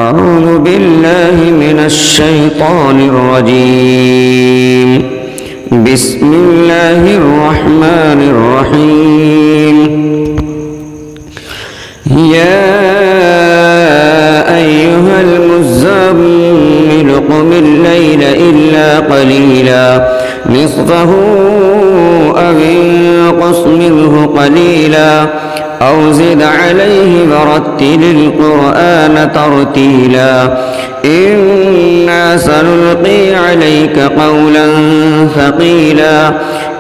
أعوذ بالله من الشيطان الرجيم. بسم الله الرحمن الرحيم. يا أيها المزمل قم الليل إلا قليلا نصفه أو انقص منه قليلا أو زد عليه ورتل القرآن ترتيلا إنا سنلقي عليك قولا ثقيلا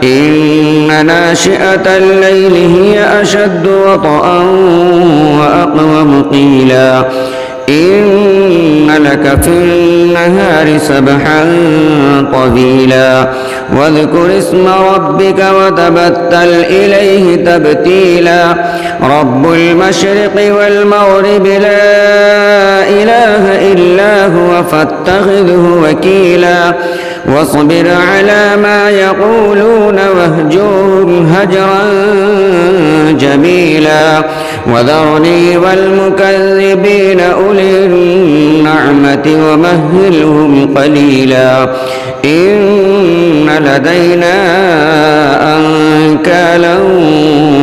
إن ناشئة الليل هي أشد وطئا وأقوم قيلا إن لك في النهار سبحا طويلا واذكر اسم ربك وتبتل إليه تبتيلا رب المشرق والمغرب لا إله إلا هو فاتخذه وكيلا واصبر على ما يقولون واهجرهم هجرا جميلا وذرني والمكذبين أولي النعمة ومهلهم قليلا إن لدينا أنكالا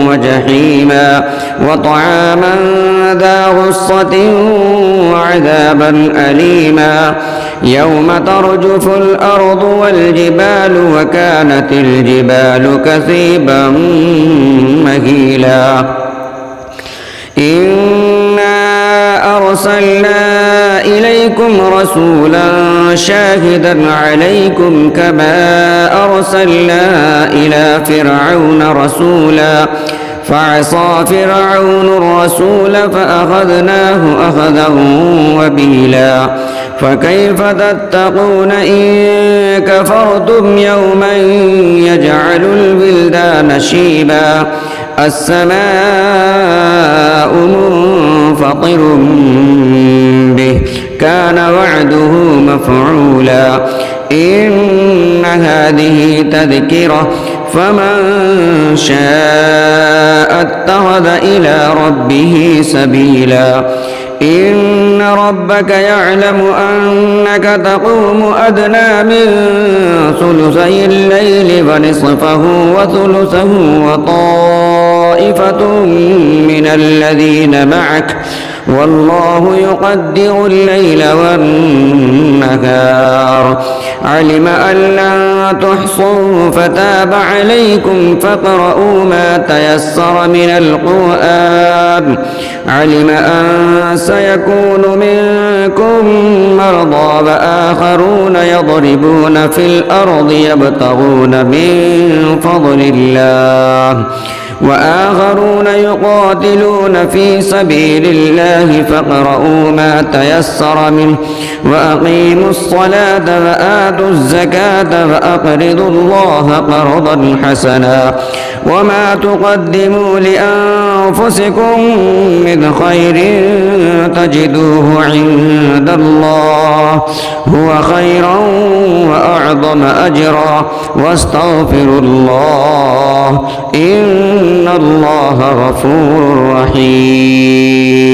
وجحيما وطعاما ذا غصة وعذابا أليما يوم ترجف الأرض والجبال وكانت الجبال كثيبا مهيلا إنا أرسلنا إليكم رسولا شاهدا عليكم كما أرسلنا إلى فرعون رسولا فعصى فرعون الرسول فأخذناه أخذا وبيلا فكيف تتقون إن كفرتم يوما يجعل الولدان شيبا السماء منفطر به كان وعده مفعولا إن هذه تذكرة فمن شاء اتخذ إلى ربه سبيلا إن ربك يعلم أنك تقوم أدنى من ثلثي الليل ونصفه وثلثه وطائفة من الذين معك والله يقدر الليل والنهار علم أن لن تحصوا فتاب عليكم فاقرؤوا ما تيسر من القرآن علم أن سيكون منكم مرضى وآخرون يضربون في الأرض يبتغون من فضل الله وآخرون يقاتلون في سبيل الله فاقرؤوا ما تيسر منه وأقيموا الصلاة وآتوا الزكاة وأقرضوا الله قرضا حسنا وما تقدموا لأنفسكم من خير تجدوه عند الله هو خيرا وأعظم أجرا واستغفروا الله إن الله غفور رحيم.